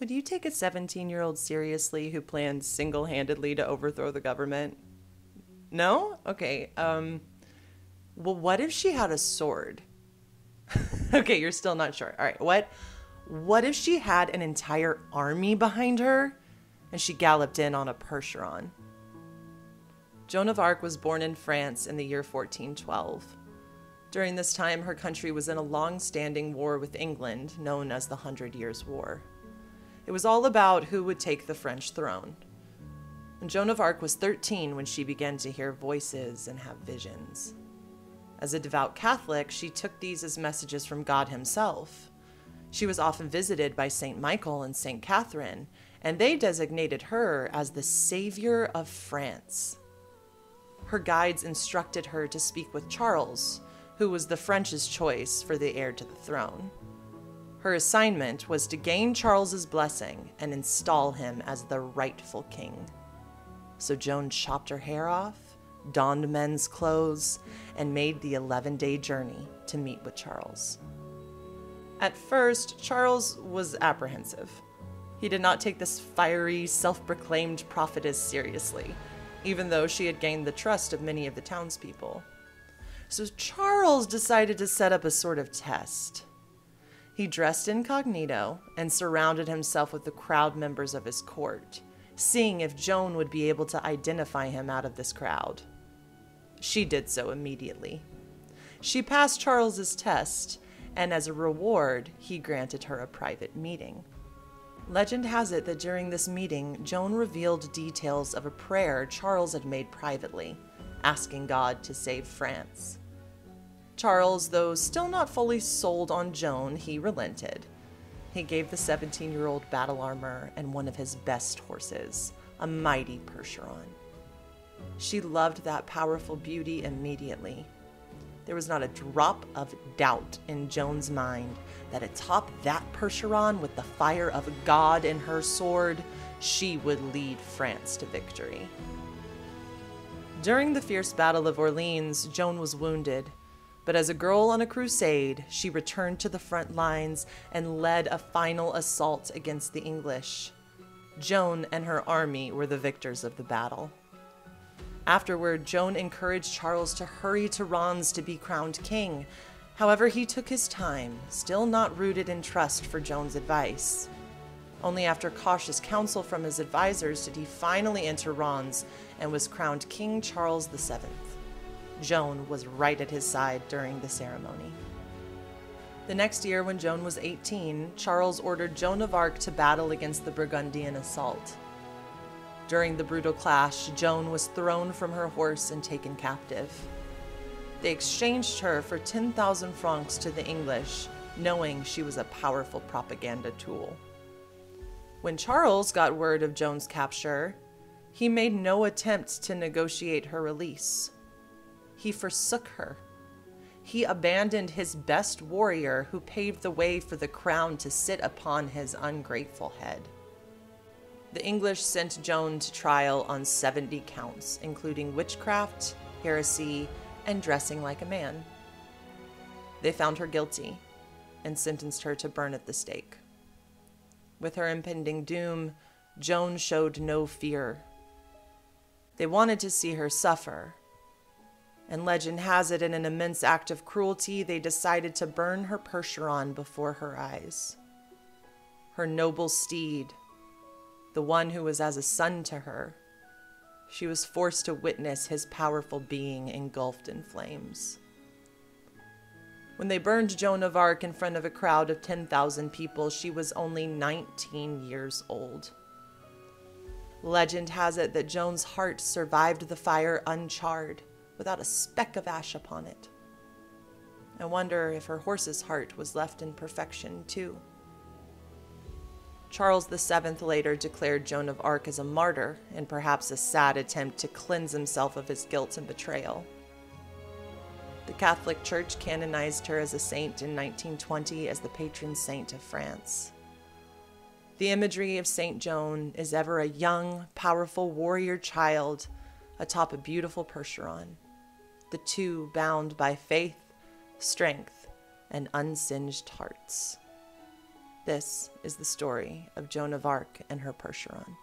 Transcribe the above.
could you take a 17-year-old seriously who plans single-handedly to overthrow the government? No? Okay. Well, what if she had a sword? Okay, you're still not sure. All right. What if she had an entire army behind her and she galloped in on a Percheron? Joan of Arc was born in France in the year 1412. During this time, her country was in a long-standing war with England, known as the 100 Years' War. It was all about who would take the French throne. And Joan of Arc was 13 when she began to hear voices and have visions. As a devout Catholic, she took these as messages from God himself. She was often visited by St. Michael and St. Catherine, and they designated her as the savior of France. Her guides instructed her to speak with Charles, who was the French's choice for the heir to the throne. Her assignment was to gain Charles's blessing and install him as the rightful king. So Joan chopped her hair off, donned men's clothes, and made the 11-day journey to meet with Charles. At first, Charles was apprehensive. He did not take this fiery, self-proclaimed prophetess seriously, even though she had gained the trust of many of the townspeople. So Charles decided to set up a sort of test. He dressed incognito and surrounded himself with the crowd members of his court, seeing if Joan would be able to identify him out of this crowd. She did so immediately. She passed Charles's test, and as a reward, he granted her a private meeting. Legend has it that during this meeting, Joan revealed details of a prayer Charles had made privately, asking God to save France. Charles, though still not fully sold on Joan, he relented. He gave the 17-year-old battle armor and one of his best horses, a mighty Percheron. She loved that powerful beauty immediately. There was not a drop of doubt in Joan's mind that atop that Percheron with the fire of God in her sword, she would lead France to victory. During the fierce Battle of Orleans, Joan was wounded, but as a girl on a crusade, she returned to the front lines and led a final assault against the English. Joan and her army were the victors of the battle. Afterward, Joan encouraged Charles to hurry to Reims to be crowned king. However, he took his time, still not rooted in trust for Joan's advice. Only after cautious counsel from his advisors did he finally enter Reims and was crowned King Charles VII. Joan was right at his side during the ceremony. The next year, when Joan was 18, Charles ordered Joan of Arc to battle against the Burgundian assault. During the brutal clash, Joan was thrown from her horse and taken captive. They exchanged her for 10,000 francs to the English, knowing she was a powerful propaganda tool. When Charles got word of Joan's capture, he made no attempt to negotiate her release. He forsook her. He abandoned his best warrior who paved the way for the crown to sit upon his ungrateful head. The English sent Joan to trial on 70 counts, including witchcraft, heresy, and dressing like a man. They found her guilty and sentenced her to burn at the stake. With her impending doom, Joan showed no fear. They wanted to see her suffer, and legend has it in an immense act of cruelty, they decided to burn her Percheron before her eyes. Her noble steed, the one who was as a son to her, she was forced to witness his powerful being engulfed in flames. When they burned Joan of Arc in front of a crowd of 10,000 people, she was only 19 years old. Legend has it that Joan's heart survived the fire uncharred, without a speck of ash upon it. I wonder if her horse's heart was left in perfection too. Charles VII later declared Joan of Arc as a martyr, in perhaps a sad attempt to cleanse himself of his guilt and betrayal. The Catholic Church canonized her as a saint in 1920 as the patron saint of France. The imagery of Saint Joan is ever a young, powerful warrior child atop a beautiful Percheron, the two bound by faith, strength, and unsinged hearts. This is the story of Joan of Arc and her Percheron.